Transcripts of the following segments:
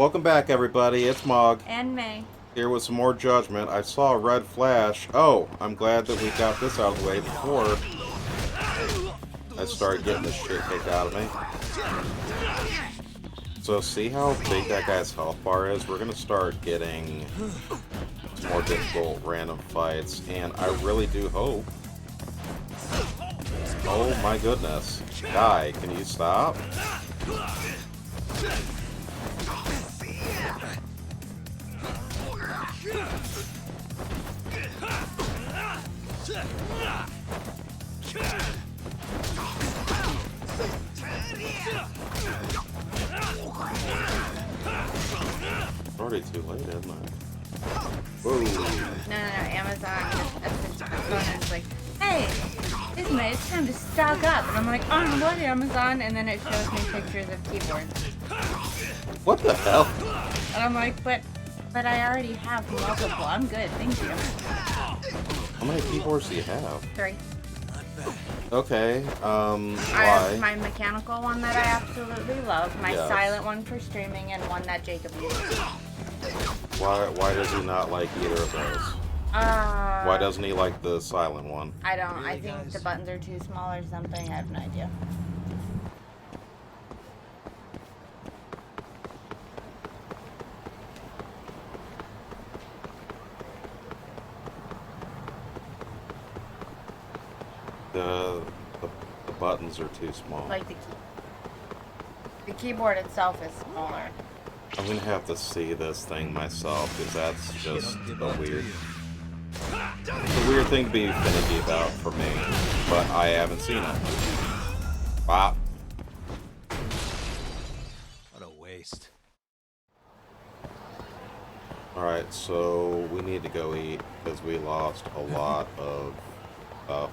Welcome back, everybody. It's Mog. And May. Here with some more Judgment. I saw a red flash. Oh, I'm glad that we got this out of the way before I start getting this shit kicked out of me. So see how big that guy's health bar is? We're gonna start getting some more difficult random fights, and I really do hope. Oh my goodness. Guy, can you stop? It's already too late, isn't it? Whoa. No, Amazon is like, hey, it's time to stock up. And I'm like, on what, Amazon? And then it shows me pictures of keyboards. What the hell? And I'm like, but I already have multiple. I'm good, thank you. How many keyboards do you have? 3. Okay, I why? have my mechanical one that I absolutely love, my Yes. silent one for streaming, and one that Jacob uses. Why does he not like either of those? Why doesn't he like the silent one? I don't. I think the buttons are too small or something. I have no idea. The buttons are too small. Like the keyboard itself is smaller. I'm gonna have to see this thing myself, because that's just a weird thing to be finicky about for me. But I haven't seen it. Wow. What a waste. Alright, so we need to go eat, because we lost a lot of stuff.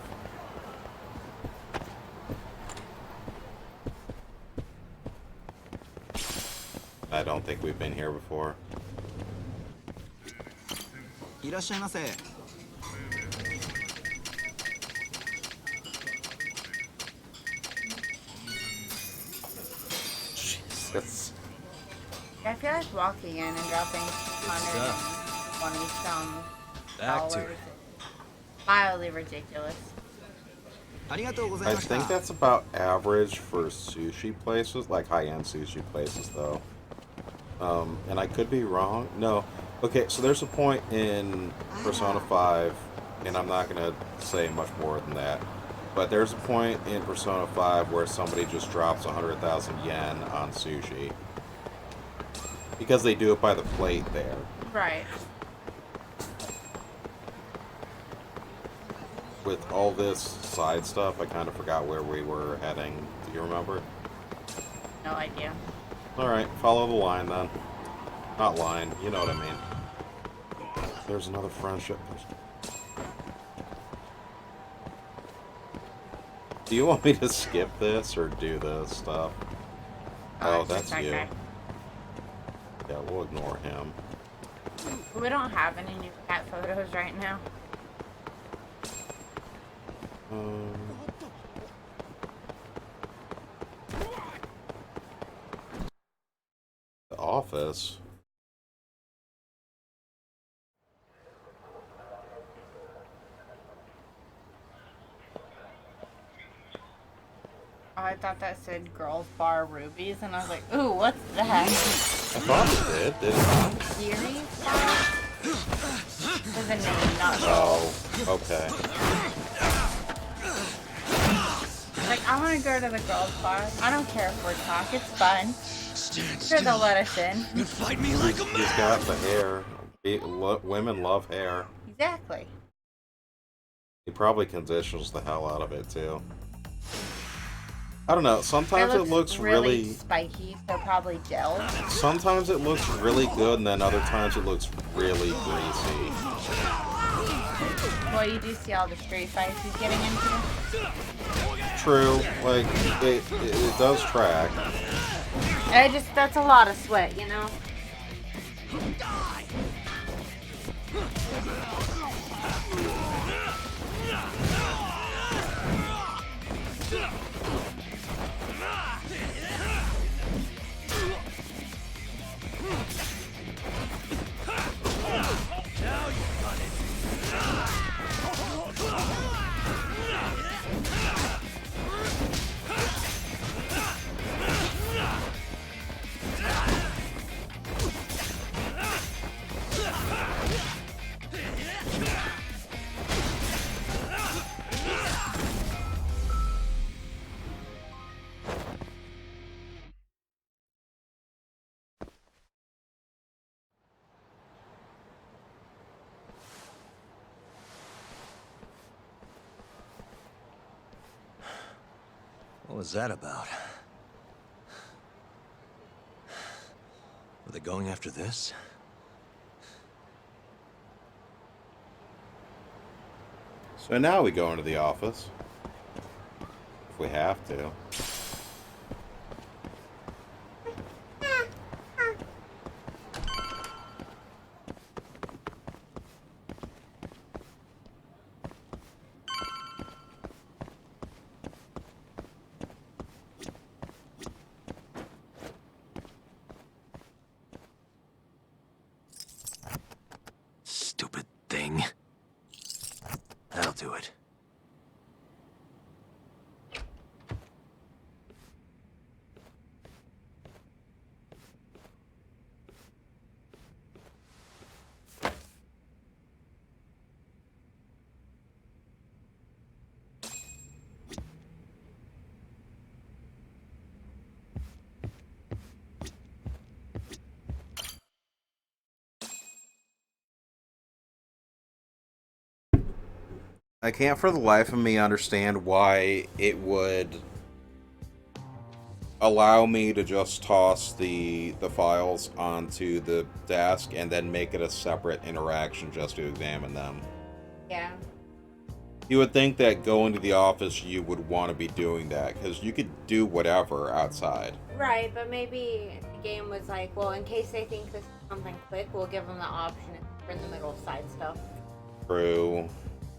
I don't think we've been here before. いらっしゃいませ。Jesus. I feel like walking in and dropping 220 some Back to dollars it. is mildly ridiculous. ありがとうござい I ました。 think that's about average for sushi places, like high-end sushi places, though. And I could be wrong. No. Okay, so there's a point in Persona 5, and I'm not going to say much more than that, but there's a point in Persona 5 where somebody just drops 100,000 yen on sushi. Because they do it by the plate there. Right. With all this side stuff, I kind of forgot where we were heading. Do you remember? No idea. Alright, follow the line then. Not line, you know what I mean. There's another friendship. Do you want me to skip this or do this stuff? Oh, it's that's just that you. guy. Yeah, we'll ignore him. We don't have any new cat photos right now. The office. Oh, I thought that said Girls Bar Rubies, and I was like, ooh, what's that? I thought it did, didn't it? Series Bar? There's a name, not Oh, okay. Like, I want to go to the girls' bar. I don't care if we're talk. It's fun. Sure, they'll let us in. Fight me like a man. He's got the hair. Women love hair. Exactly. He probably conditions the hell out of it, too. I don't know. Sometimes it looks really spiky, so probably gel. Sometimes it looks really good, and then other times it looks really greasy. Well, you do see all the street fights he's getting into. True, like it does track. That's a lot of sweat, you know? What was that about? Were they going after this? So now we go into the office. If we have to. Stupid thing. That'll do it. I can't for the life of me understand why it would allow me to just toss the files onto the desk and then make it a separate interaction just to examine them. Yeah. You would think that going to the office you would want to be doing that, because you could do whatever outside. Right, but maybe the game was like, well, in case they think this is something quick, we'll give them the option for in the middle side stuff. True.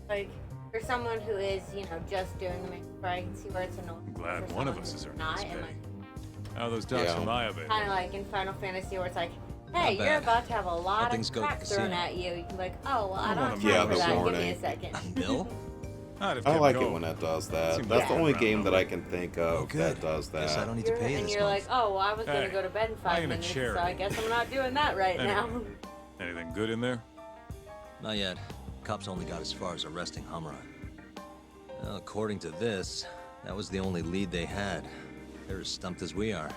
Like, for someone who is, you know, just doing the mixed I can see where it's annoying. I'm glad for one of someone us who's is earning not, this and pay. like, How are those dogs Yeah. from Maya, baby? kind of like in Final Fantasy where it's like, hey, Not you're bad. about to have a lot of things go at the cracks thrown casino. at you. You can be like, oh, well, I I don't wanna have meet time Yeah, for this that. Give morning. me a second. Bill? I'd have I kept like it going. when that does that. Seems That's like the a only round game that I number. can think Oh, of good. that does Guess I that. don't need to pay you And this you're month. like, oh, well, I was going Hey, to go to bed in I 5 ain't a minutes, so charity. I guess I'm not doing that right now. Anyway. Anything good in there? Not yet. Cops only got as far as arresting Hamura. Well, according to this, that was the only lead they had. They're as stumped as we are.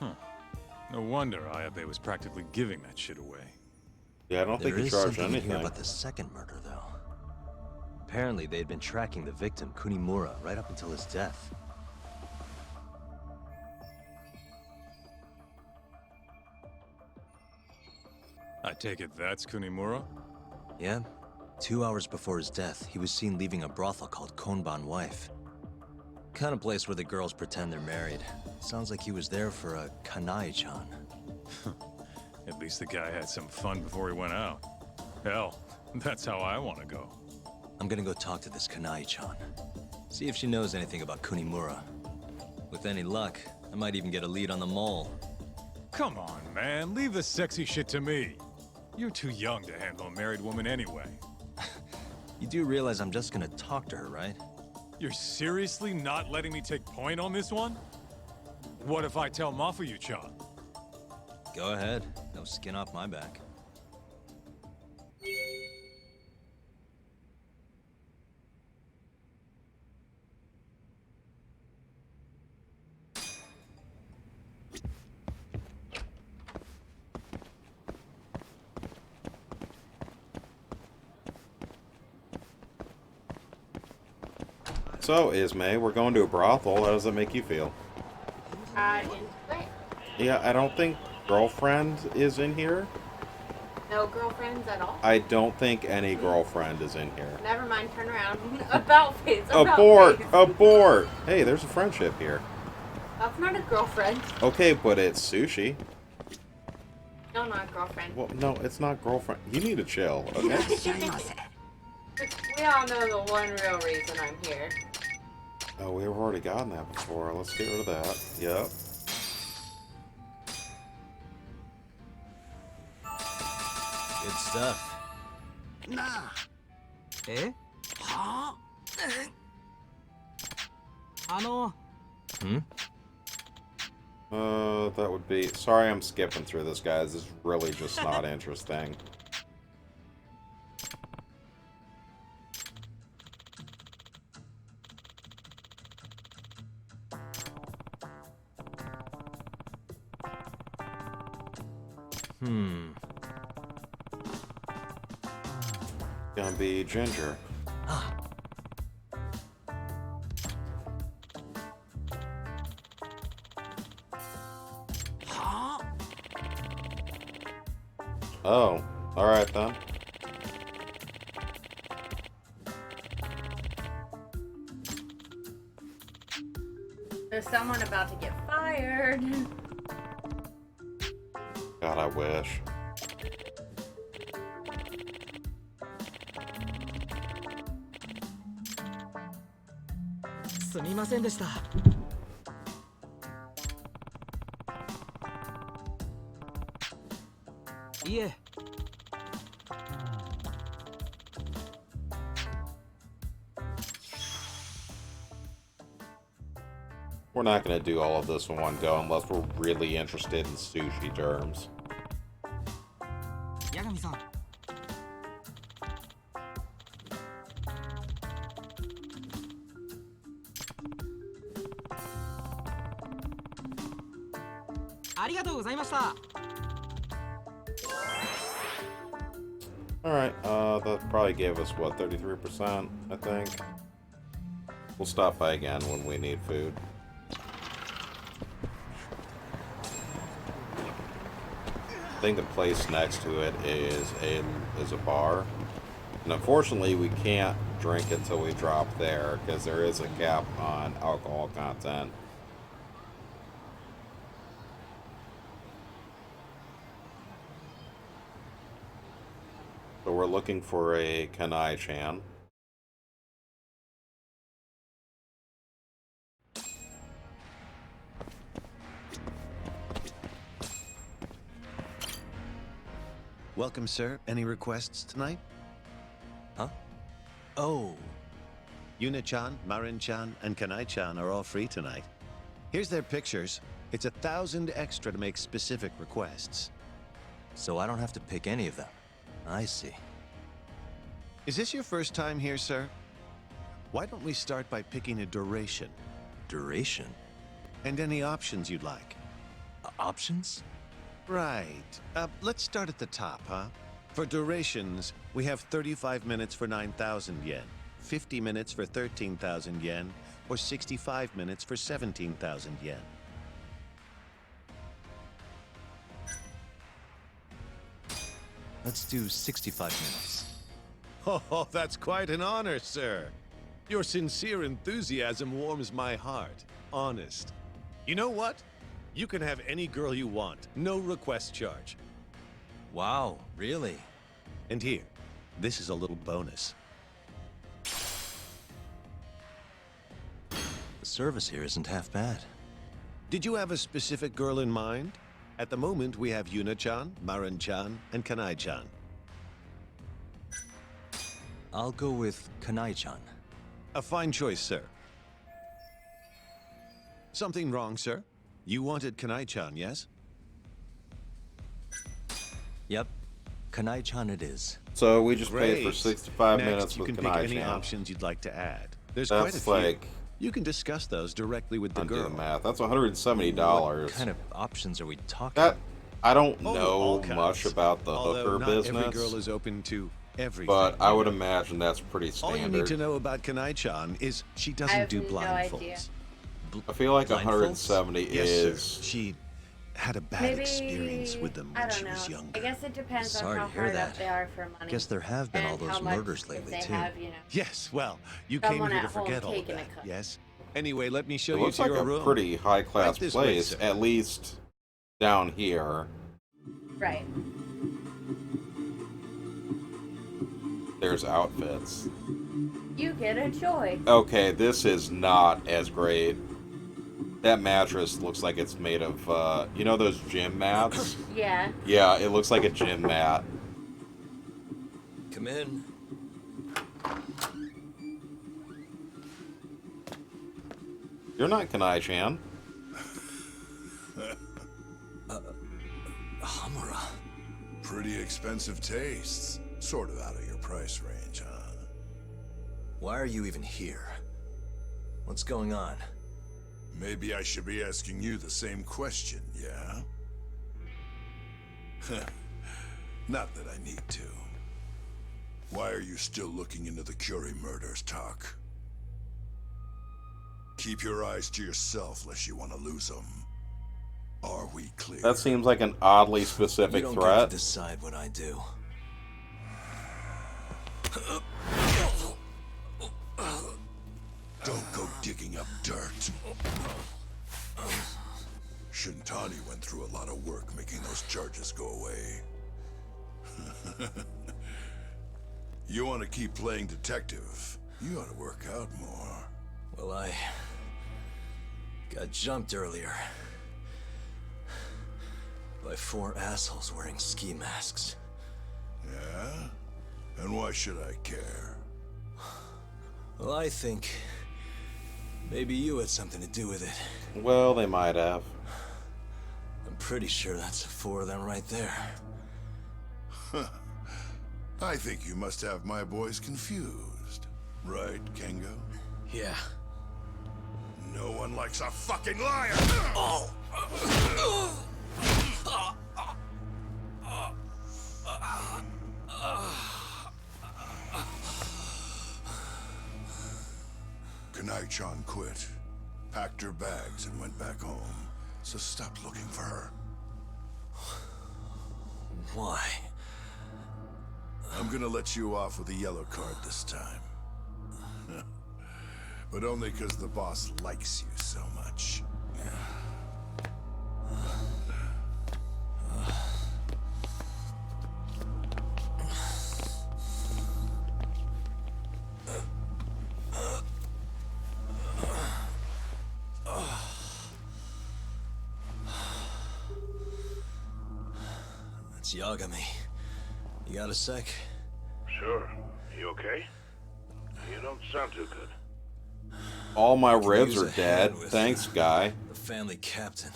No wonder Ayabe was practically giving that shit away. Yeah, I don't think There he is charged something in here anything. about the second murder, though. Apparently, they had been tracking the victim, Kunimura, right up until his death. I take it that's Kunimura? Yeah? 2 hours before his death, he was seen leaving a brothel called Konban Wife. Kind of place where the girls pretend they're married. Sounds like he was there for a kanai-chan. At least the guy had some fun before he went out. Hell, that's how I want to go. I'm gonna go talk to this kanai-chan. See if she knows anything about Kunimura. With any luck, I might even get a lead on the mole. Come on, man. Leave the sexy shit to me. You're too young to handle a married woman anyway. You do realize I'm just gonna talk to her, right? You're seriously not letting me take point on this one? What if I tell Mafuyu-chan? Go ahead. No skin off my back. So, Ismay, we're going to a brothel. How does that make you feel? Into it. Yeah, I don't think girlfriend is in here. No girlfriends at all. I don't think any girlfriend is in here. Never mind, turn around. About face. Abort! Face. Abort! Hey, there's a friendship here. That's not a girlfriend. Okay, but it's sushi. No, not a girlfriend. Well, no, it's not girlfriend. You need to chill, okay? We all know the one real reason I'm here. Oh, we've already gotten that before. Let's get rid of that. Yep. Good stuff. Eh? Hmm? That would be... Sorry I'm skipping through this, guys. This is really just not interesting. Gonna be Ginger. Oh, alright then. There's someone about to get fired. God, I wish. We're not going to do all of this in one go unless we're really interested in sushi terms. 八神さん。ありがとうございました。 Alright, that probably gave us, what, 33%, I think? We'll stop by again when we need food. I think the place next to it is a bar. And unfortunately, we can't drink until we drop there, because there is a cap on alcohol content. So we're looking for a Kanai-chan. Welcome, sir. Any requests tonight? Huh? Oh. Yuna-chan, Marin-chan, and Kanai-chan are all free tonight. Here's their pictures. It's 1,000 extra to make specific requests. So I don't have to pick any of them. I see. Is this your first time here, sir? Why don't we start by picking a duration? Duration? And any options you'd like. Options? Right. Let's start at the top, huh? For durations, we have 35 minutes for 9,000 yen, 50 minutes for 13,000 yen, or 65 minutes for 17,000 yen. Let's do 65 minutes. Oh, that's quite an honor, sir. Your sincere enthusiasm warms my heart. Honest. You know what? You can have any girl you want. No request charge. Wow, really? And here, this is a little bonus. The service here isn't half bad. Did you have a specific girl in mind? At the moment, we have Yuna-chan, Marin-chan, and Kanai-chan. I'll go with Kanai-chan. A fine choice, sir. Something wrong, sir? You wanted Kanai-chan, yes? Yep. Kanai-chan it is. So we just paid for Great. 65 Next, minutes you with can pick any Kanai-chan. options you'd like to add. There's quite a That's few. like, You can discuss those directly with the undo girl. the math. That's $170. What kind of options are we talking? That I don't Oh, know all kinds. much about the Although hooker not business, every girl is open to everything. but I you would know. imagine that's pretty All you need standard. to know about Kanai-chan is she I doesn't have do no blindfolds. idea. I feel like Blindfolds? 170 Yes, is. sir. She had a bad Maybe experience with them I when don't she know. was I younger. guess it depends on Sorry how to hear hard that. up they are for money. Guess there have been all and how those much murders if lately, they too. have, you know. Yes, well, you came Someone here to at home forget all of taking a that, cut. yes? Anyway, let me show It you looks to like your a room. pretty high-class Right this way, place, sir. at least down here. Right. There's outfits. You get a choice. Okay, this is not as great. That mattress looks like it's made of, you know those gym mats? Yeah. Yeah, it looks like a gym mat. Come in. You're not Kanai-chan. Hamura. Pretty expensive tastes. Sort of out of your price range, huh? Why are you even here? What's going on? Maybe I should be asking you the same question, yeah? Not that I need to. Why are you still looking into the Curie murders, Tak? Keep your eyes to yourself, lest you want to lose them. Are we clear? That seems like an oddly You specific don't get threat. to decide what I do. Don't go digging up dirt. Shintani went through a lot of work making those charges go away. You want to keep playing detective? You ought to work out more. Well, I got jumped earlier by 4 assholes wearing ski masks. Yeah? And why should I care? Well, I think maybe you had something to do with it. Well, they might have. I'm pretty sure that's 4 of them right there. I think you must have my boys confused. Right, Kengo? Yeah. No one likes a fucking liar! Kanai-chan quit, packed her bags and went back home. So stop looking for her. Why? I'm gonna let you off with a yellow card this time. But only because the boss likes you so much. It's Yagami. You got a sec? Sure. You okay? You don't sound too good. All my Could ribs use are a dead. hand with Thanks, guy. the family captain.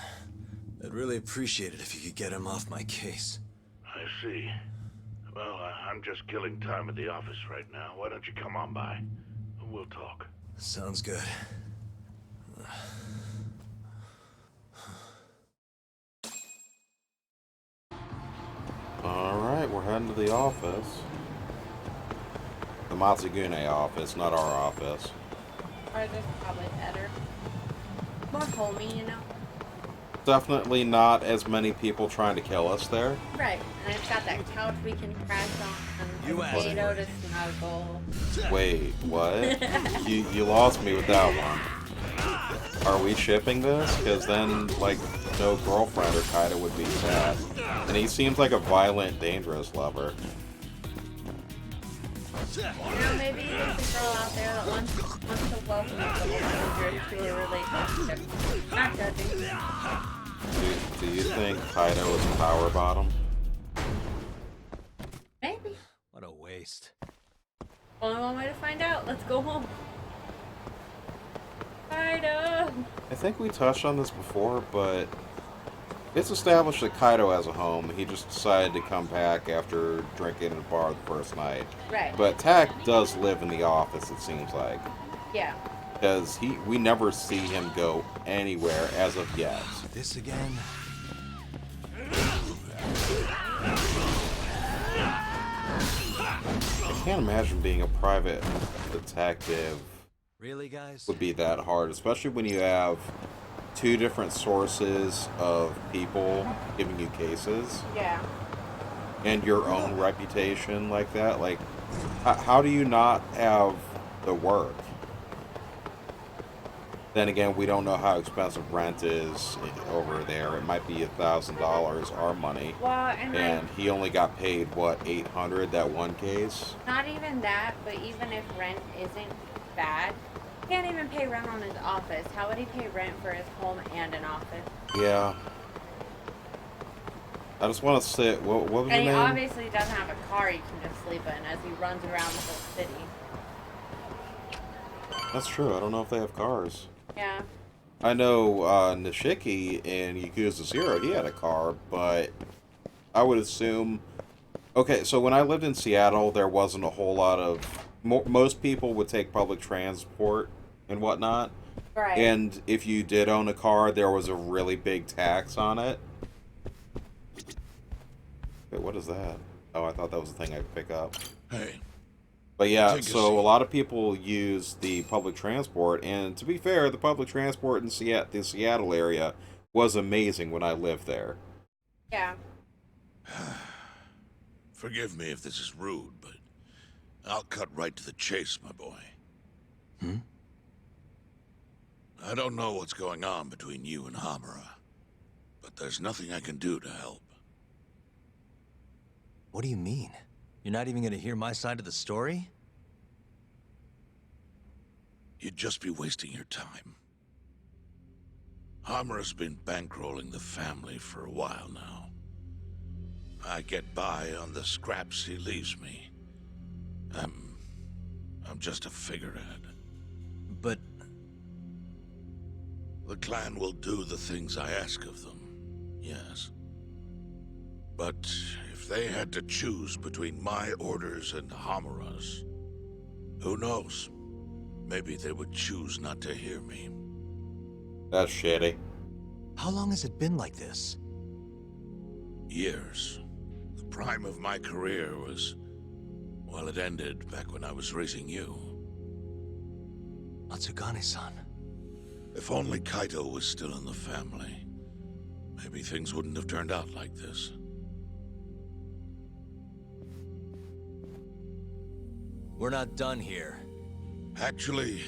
I'd really appreciate it if you could get him off my case. I see. Well, I'm just killing time at the office right now. Why don't you come on by? We'll talk. Sounds good. Alright, we're heading to the office. The Matsugune office, not our office. Or just probably better. More homey, you know? Definitely not as many people trying to kill us there. Right. And it's got that couch we can crash on. You A asked potato for it. to snuggle. Wait, what? you lost me with that one. Are we shipping this? Because then, like, no girlfriend or Kaida would be sad. And he seems like a violent, dangerous lover. You know, maybe there's a girl out there that wants to welcome a couple strangers to a relationship. Not judging. Do you think Kaido is a power bottom? Maybe. What a waste. Only one way to find out. Let's go home. Kaido! I think we touched on this before, but it's established that Kaido has a home. He just decided to come back after drinking at a bar the first night. Right. But Tak does live in the office, it seems like. Yeah. Because we never see him go anywhere as of yet. This again? I can't imagine being a private detective Really, guys? would be that hard, especially when you have 2 different sources of people giving you cases Yeah. and your own reputation like that. Like, how do you not have the work? Then again, we don't know how expensive rent is over there. It might be $1,000 our money. Well, and And he only got paid, what, $800 that one case? not even that, but even if rent isn't bad, he can't even pay rent on his office. How would he pay rent for his home and an office? Yeah. I just want to sit. What was your And he name? obviously doesn't have a car he can just sleep in as he runs around the whole city. That's true. I don't know if they have cars. Yeah. I know Nishiki in Yakuza 0, he had a car, but I would assume... Okay, so when I lived in Seattle, there wasn't a whole lot of... most people would take public transport and whatnot. Right. And if you did own a car, there was a really big tax on it. Wait, what is that? Oh, I thought that was the thing I could pick up. Hey, But yeah, Take a so seat. a lot of people use the public transport, and to be fair, the public transport in the Seattle area was amazing when I lived there. Yeah. Forgive me if this is rude, but I'll cut right to the chase, my boy. Hmm? I don't know what's going on between you and Hamura, but there's nothing I can do to help. What do you mean? You're not even gonna hear my side of the story? You'd just be wasting your time. Hamura's been bankrolling the family for a while now. I get by on the scraps he leaves me. I'm just a figurehead. But The clan will do the things I ask of them, yes. But if they had to choose between my orders and Hamura's, who knows? Maybe they would choose not to hear me. That's shitty. how long has it been like this? Years. The prime of my career was... well, it ended back when I was raising you. Matsugane-san. If only Kaito was still in the family, maybe things wouldn't have turned out like this. We're not done here. Actually,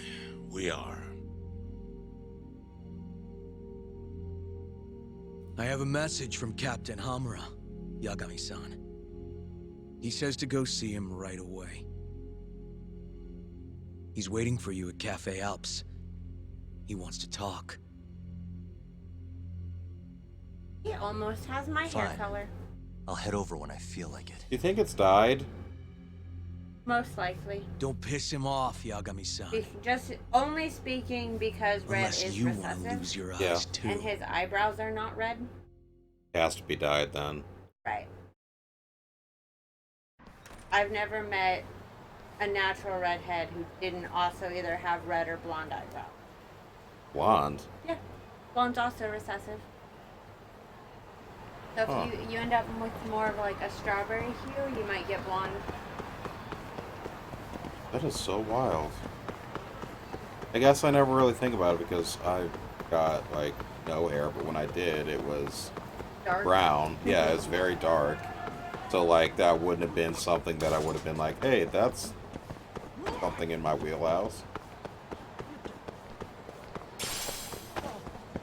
we are. I have a message from Captain Hamura, Yagami-san. He says to go see him right away. He's waiting for you at Cafe Alps. He wants to talk. He almost has my hair Fine. color. I'll head over when I feel like it. You think it's died? Most likely. Don't piss him off, Yagami-san. Just only speaking because red Unless is you want to recessive. lose your eyes Yeah. too. And his eyebrows are not red. Has to be died then. Right. I've never met a natural redhead who didn't also either have red or blonde eyebrows. Blonde. Yeah. Blonde's also recessive. So if Huh. you end up with more of like a strawberry hue, you might get blonde. That is so wild. I guess I never really think about it because I got like no hair, but when I did, it was Dark. brown. Yeah, it's very dark. So like that wouldn't have been something that I would have been like, hey, that's something in my wheelhouse.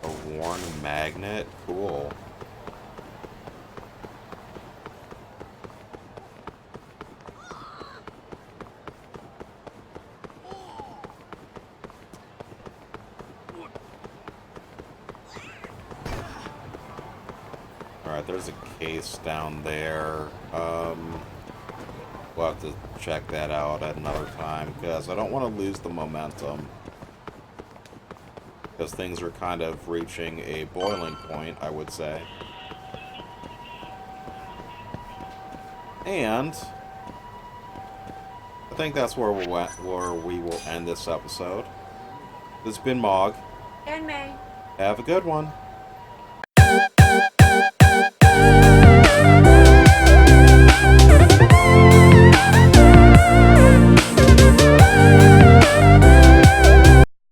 A worn magnet? Cool. Alright, there's a case down there. We'll have to check that out at another time because I don't want to lose the momentum. Because things are kind of reaching a boiling point, I would say. And I think that's where we will end this episode. This has been Mog. And May. Have a good one.